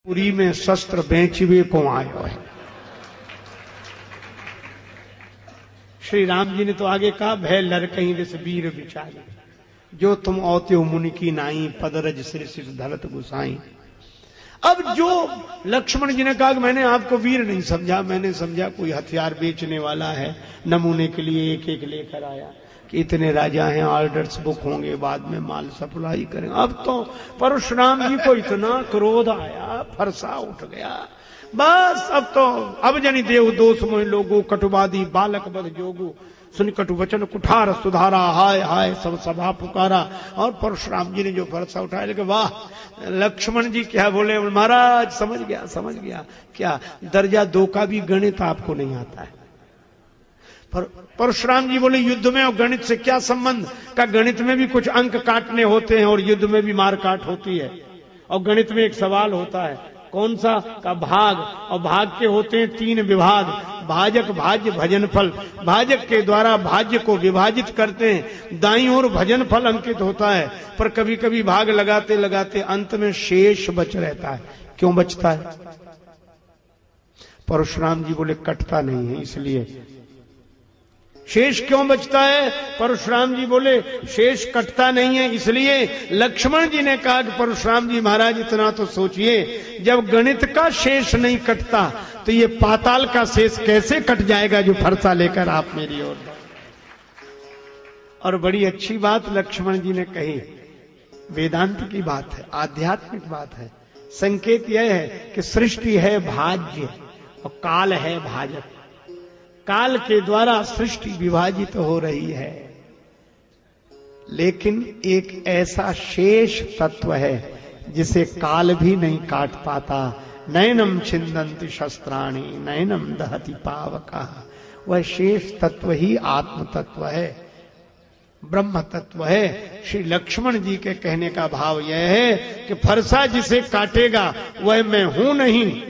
पुरी में शस्त्र बेचवे को आयो है। श्री राम जी ने तो आगे कहा, भय लर कहीं दिस वीर विचारी, जो तुम औत्यो मुनि की नाई, पदरज सिर सिर धरत गुसाई। अब जो लक्ष्मण जी ने कहा कि मैंने आपको वीर नहीं समझा, मैंने समझा कोई हथियार बेचने वाला है, नमूने के लिए एक एक लेकर आया कि इतने राजा हैं, ऑर्डर्स बुक होंगे, बाद में माल सप्लाई करेंगे। अब तो परशुराम जी को इतना क्रोध आया, फरसा उठ गया, बस अब तो अब जनी देव दोष मोहि लोगो, कटुवादी बालक बध जोगु, सुन कटु वचन कुठार सुधारा, हाय हाय सब सभा पुकारा। और परशुराम जी ने जो फरसा उठाया, लेकिन वाह लक्ष्मण जी क्या बोले, महाराज समझ गया क्या दर्जा दो का भी गणित आपको नहीं आता है। परशुराम जी बोले, युद्ध में और गणित से क्या संबंध? का गणित में भी कुछ अंक काटने होते हैं और युद्ध में भी मार काट होती है। और गणित में एक सवाल होता है, कौन सा? का भाग, और भाग के होते हैं 3 विभाग, भाजक भाज्य भजन फल। भाजक के द्वारा भाज्य को विभाजित करते हैं, दाईं ओर भजन फल अंकित होता है, पर कभी कभी भाग लगाते लगाते अंत में शेष बच रहता है। क्यों बचता है? परशुराम जी बोले, कटता नहीं है इसलिए। शेष क्यों बचता है? परशुराम जी बोले, शेष कटता नहीं है इसलिए। लक्ष्मण जी ने कहा कि परशुराम जी महाराज इतना तो सोचिए, जब गणित का शेष नहीं कटता तो ये पाताल का शेष कैसे कट जाएगा जो फरसा लेकर आप मेरी ओर। और बड़ी अच्छी बात लक्ष्मण जी ने कही, वेदांत की बात है, आध्यात्मिक बात है। संकेत यह है कि सृष्टि है भाज्य और काल है भाजक। काल के द्वारा सृष्टि विभाजित हो रही है, लेकिन एक ऐसा शेष तत्व है जिसे काल भी नहीं काट पाता। नयनम छिंदन्ति शस्त्राणि नयनम दहति पावकः। वह शेष तत्व ही आत्म तत्व है, ब्रह्म तत्व है। श्री लक्ष्मण जी के कहने का भाव यह है कि फरसा जिसे काटेगा वह मैं हूं नहीं,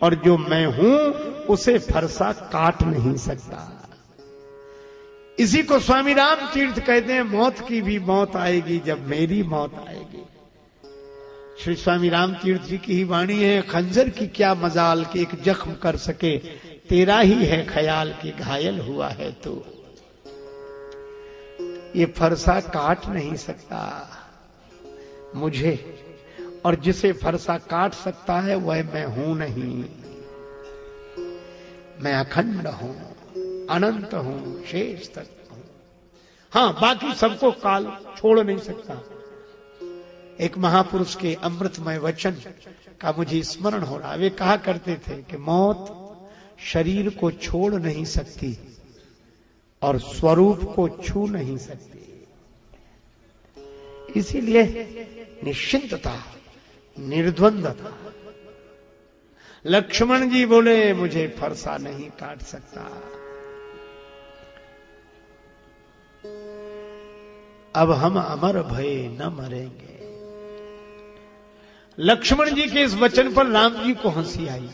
और जो मैं हूं उसे फरसा काट नहीं सकता। इसी को स्वामी राम तीर्थ कहते हैं, मौत की भी मौत आएगी जब मेरी मौत आएगी। श्री स्वामी राम तीर्थ जी की ही वाणी है, खंजर की क्या मजाल कि एक जख्म कर सके, तेरा ही है ख्याल कि घायल हुआ है तू। ये फरसा काट नहीं सकता मुझे, और जिसे फरसा काट सकता है वह मैं हूं नहीं। मैं अखंड हूं, अनंत हूं, शेष तत्व हूं। हां, बाकी सबको काल छोड़ नहीं सकता। एक महापुरुष के अमृतमय वचन का मुझे स्मरण हो रहा। वे कहा करते थे कि मौत शरीर को छोड़ नहीं सकती और स्वरूप को छू नहीं सकती, इसीलिए निश्चिंतता, निर्द्वंदता। लक्ष्मण जी बोले, मुझे फरसा नहीं काट सकता। अब हम अमर भय न मरेंगे। लक्ष्मण जी के इस वचन पर राम जी को हंसी आई।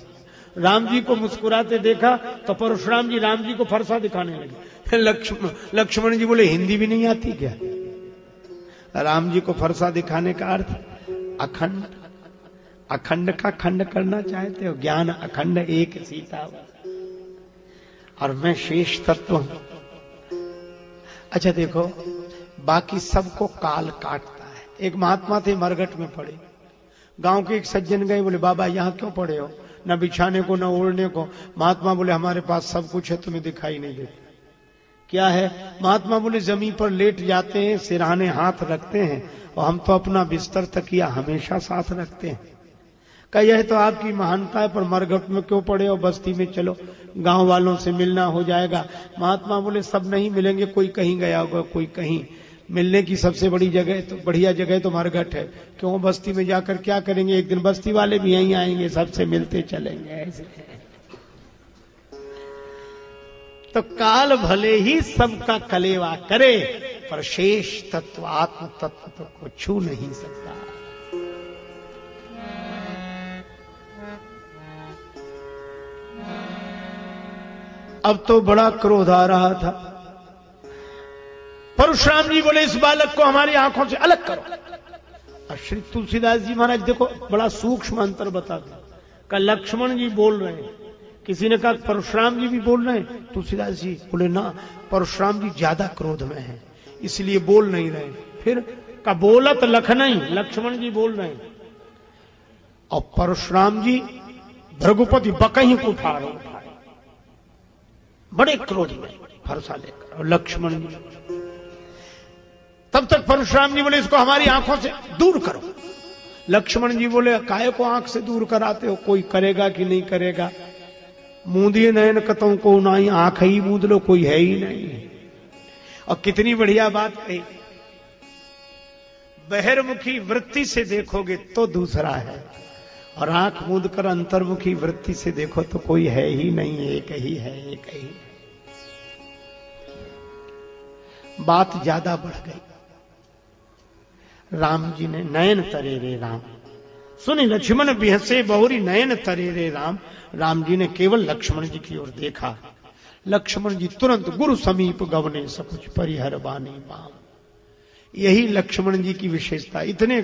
राम जी को मुस्कुराते देखा तो परशुराम जी राम जी को फरसा दिखाने लगे। लक्ष्मण जी बोले, हिंदी भी नहीं आती क्या? राम जी को फरसा दिखाने का अर्थ अखंड, अखंड का खंड करना चाहते हो? ज्ञान अखंड एक सीता और मैं शेष तत्व हूं। अच्छा देखो, बाकी सबको काल काटता है। एक महात्मा थे, मरघट में पड़े। गांव के एक सज्जन गए, बोले बाबा यहां क्यों पड़े हो? न बिछाने को न ओढ़ने को। महात्मा बोले, हमारे पास सब कुछ है, तुम्हें दिखाई नहीं देता। क्या है? महात्मा बोले, जमीन पर लेट जाते हैं, सिरहाने हाथ रखते हैं, और हम तो अपना बिस्तर तकिया हमेशा साथ रखते हैं। का यह तो आपकी महानता है, पर मरघट में क्यों पड़े हो? बस्ती में चलो, गांव वालों से मिलना हो जाएगा। महात्मा बोले, सब नहीं मिलेंगे, कोई कहीं गया होगा, कोई कहीं। मिलने की सबसे बड़ी जगह तो बढ़िया जगह तो मरघट है। क्यों बस्ती में जाकर क्या करेंगे? एक दिन बस्ती वाले भी यहीं आएंगे, सबसे मिलते चलेंगे। ऐसे तो काल भले ही सबका कलेवा करे, पर शेष तत्व आत्म तत्व को छू नहीं सकता। अब तो बड़ा क्रोध आ रहा था। परशुराम जी बोले, इस बालक को हमारी आंखों से अलग करो। और श्री तुलसीदास जी महाराज देखो बड़ा सूक्ष्म अंतर बताते हैं। का लक्ष्मण जी बोल रहे हैं, किसी ने कहा परशुराम जी भी बोल रहे हैं, तुलसीदास जी बोले ना, परशुराम जी ज्यादा क्रोध में हैं इसलिए बोल नहीं रहे। फिर का बोलत लखनई, लक्ष्मण जी बोल रहे हैं और परशुराम जी भृगुपति बकही को उठाए बड़े क्रोध में फरसा लेकर, और लक्ष्मण जी तब तक परशुराम जी बोले इसको हमारी आंखों से दूर करो। लक्ष्मण जी बोले काहे को आंख से दूर कराते हो, कोई करेगा कि नहीं करेगा, मूंदिए नयन कतों को नाई, आंख ही मूंद लो, कोई है ही नहीं। और कितनी बढ़िया बात कही, बहिर्मुखी वृत्ति से देखोगे तो दूसरा है, और आंख मूंद कर अंतर्मुखी वृत्ति से देखो तो कोई है ही नहीं, एक ही है, एक ही है। बात ज्यादा बढ़ गई। राम जी ने नयन तरे रे राम सुनी, लक्ष्मण बिहसे बहुरी नयन तरे रे राम। राम जी ने केवल लक्ष्मण जी की ओर देखा, लक्ष्मण जी तुरंत गुरु समीप गवने सकुच परिहर बानी माम। यही लक्ष्मण जी की विशेषता। इतने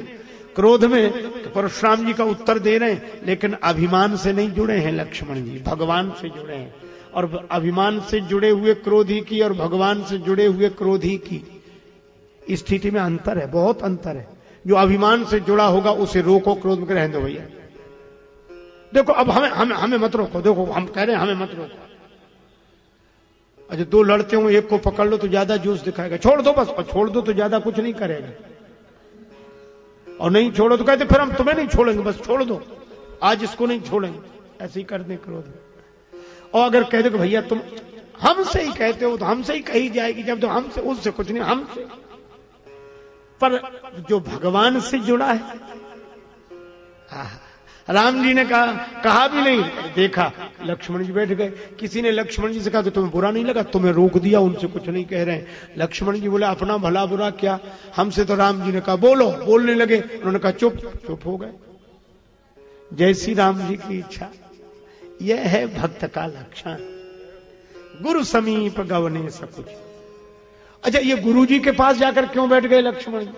क्रोध में परशुराम जी का उत्तर दे रहे हैं, लेकिन अभिमान से नहीं जुड़े हैं लक्ष्मण जी, भगवान से जुड़े हैं। और अभिमान से जुड़े हुए क्रोधी की और भगवान से जुड़े हुए क्रोधी की स्थिति में अंतर है, बहुत अंतर है। जो अभिमान से जुड़ा होगा उसे रोको, क्रोध में रहने दो भैया, देखो अब हमें मत रोको, देखो हम कह रहे हैं हमें मत रोको। अच्छा दो लड़ते हो, एक को पकड़ लो तो ज्यादा जोश दिखाएगा, छोड़ दो बस, और छोड़ दो तो ज्यादा कुछ नहीं करेगा, और नहीं छोड़ो तो कहते फिर हम तुम्हें नहीं छोड़ेंगे, बस छोड़ दो, आज इसको नहीं छोड़ेंगे, ऐसे ही कर दे क्रोध। और अगर कह दो कि भैया तुम हमसे ही कहते हो तो हमसे ही कही जाएगी, जब तो हमसे, उससे कुछ नहीं, हमसे। पर जो भगवान से जुड़ा है, राम जी ने कहा भी नहीं, देखा लक्ष्मण जी बैठ गए। किसी ने लक्ष्मण जी से कहा कि तुम्हें बुरा नहीं लगा, तुम्हें रोक दिया, उनसे कुछ नहीं कह रहे हैं। लक्ष्मण जी बोले अपना भला बुरा क्या, हमसे तो राम जी ने कहा बोलो, बोलने लगे, उन्होंने कहा चुप, चुप हो गए। जैसी राम जी की इच्छा, यह है भक्त का लक्षण। गुरु समीप गवने सकुच। अच्छा ये गुरु जी के पास जाकर क्यों बैठ गए लक्ष्मण जी?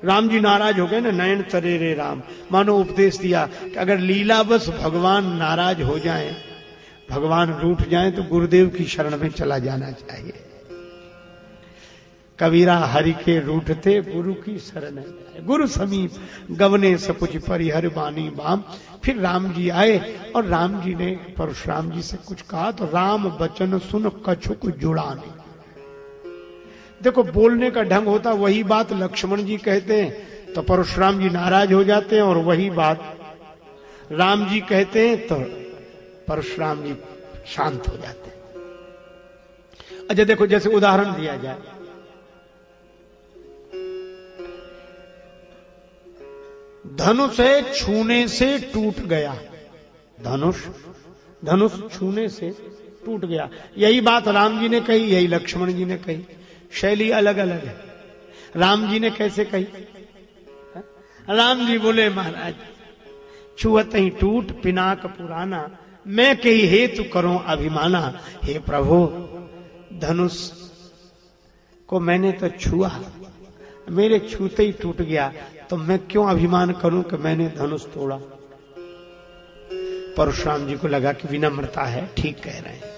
राम जी नाराज हो गए ना, नयन तरे रे राम, मानो उपदेश दिया कि अगर लीलावश भगवान नाराज हो जाएं, भगवान रूठ जाएं तो गुरुदेव की शरण में चला जाना चाहिए। कबीरा हरि के रूठते गुरु की शरण है, गुरु समीप गवने सकुच परिहर बानी बाम। फिर राम जी आए और राम जी ने परशुराम जी से कुछ कहा तो राम बचन सुन कछुक जुड़ाने। देखो बोलने का ढंग होता, वही बात लक्ष्मण जी कहते हैं तो परशुराम जी नाराज हो जाते हैं, और वही बात राम जी कहते हैं तो परशुराम जी शांत हो जाते हैं। अच्छा देखो जैसे उदाहरण दिया जाए, धनुष है छूने से टूट गया, धनुष छूने से टूट गया, यही बात राम जी ने कही, यही लक्ष्मण जी ने कही, शैली अलग अलग है। राम जी ने कैसे कही? राम जी बोले महाराज छुअत ही टूट पिनाक पुराना, मैं कही हेतु करूं अभिमाना। हे प्रभु धनुष को मैंने तो छुआ, मेरे छूते ही टूट गया, तो मैं क्यों अभिमान करूं कि मैंने धनुष तोड़ा। परशुराम जी को लगा कि विनम्रता है, ठीक कह रहे हैं।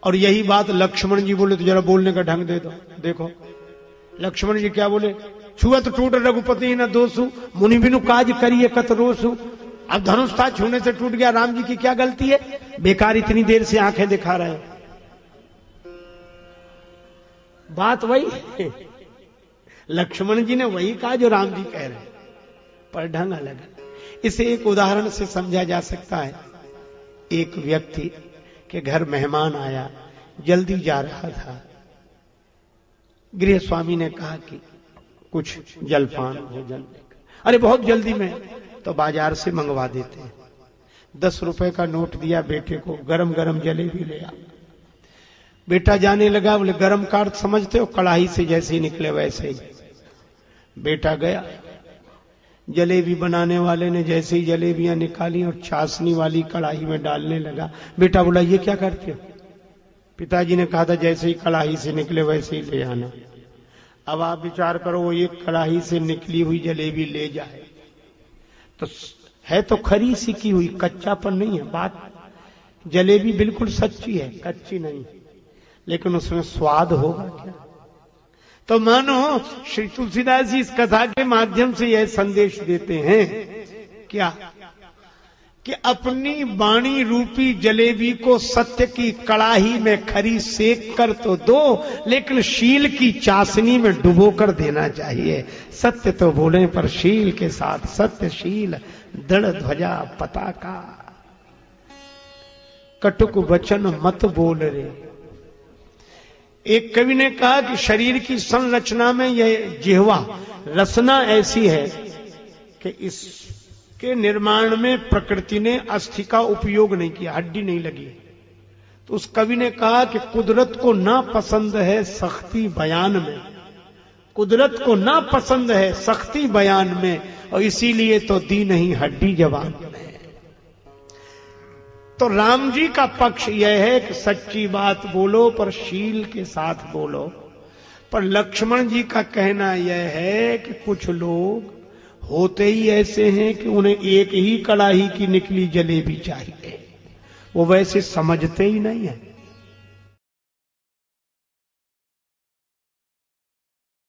और यही बात लक्ष्मण जी बोले तो जरा बोलने का ढंग दे दो। देखो लक्ष्मण जी क्या बोले, छुअत टूट रघुपति न दोषु, मुनि बिनु काज करिए कत रोसु। अब धनुष था, छूने से टूट गया, राम जी की क्या गलती है, बेकार इतनी देर से आंखें दिखा रहे हैं। बात वही लक्ष्मण जी ने वही कहा जो राम जी कह रहे हैं, पर ढंग अलग है। इसे एक उदाहरण से समझा जा सकता है। एक व्यक्ति के घर मेहमान आया, जल्दी जा रहा था, गृह स्वामी ने कहा कि कुछ जलपान भोजन, अरे बहुत जल्दी में, तो बाजार से मंगवा देते हैं। 10 रुपए का नोट दिया बेटे को, गरम गरम जलेबी ले आ। बेटा जाने लगा, बोले गरम काट समझते हो, कढ़ाई से जैसे ही निकले वैसे ही। बेटा गया, जलेबी बनाने वाले ने जैसे ही जलेबियां निकाली और चाशनी वाली कढ़ाई में डालने लगा। बेटा बोला ये क्या करते हो? पिताजी ने कहा था जैसे ही कढ़ाई से निकले वैसे ही ले आना। अब आप विचार करो, वो एक कड़ाही से निकली हुई जलेबी ले जाए तो है तो खरी सिकी हुई, कच्चापन नहीं है। बात जलेबी बिल्कुल सच्ची है, कच्ची नहीं, लेकिन उसमें स्वाद होगा क्या? तो मानो श्री तुलसीदास जी इस कथा के माध्यम से यह संदेश देते हैं क्या, कि अपनी वाणी रूपी जलेबी को सत्य की कड़ाही में खरी सेक कर तो दो, लेकिन शील की चाशनी में डुबो कर देना चाहिए। सत्य तो बोले पर शील के साथ, सत्यशील दृढ़ ध्वजा पताका, कटुक वचन मत बोल रे। एक कवि ने कहा कि शरीर की संरचना में यह जिह्वा रचना ऐसी है कि इसके निर्माण में प्रकृति ने अस्थि का उपयोग नहीं किया, हड्डी नहीं लगी। तो उस कवि ने कहा कि कुदरत को ना पसंद है सख्ती बयान में, कुदरत को ना पसंद है सख्ती बयान में, और इसीलिए तो दी नहीं हड्डी जवान में। तो राम जी का पक्ष यह है कि सच्ची बात बोलो पर शील के साथ बोलो। पर लक्ष्मण जी का कहना यह है कि कुछ लोग होते ही ऐसे हैं कि उन्हें एक ही कड़ाही की निकली जलेबी चाहिए, वो वैसे समझते ही नहीं है।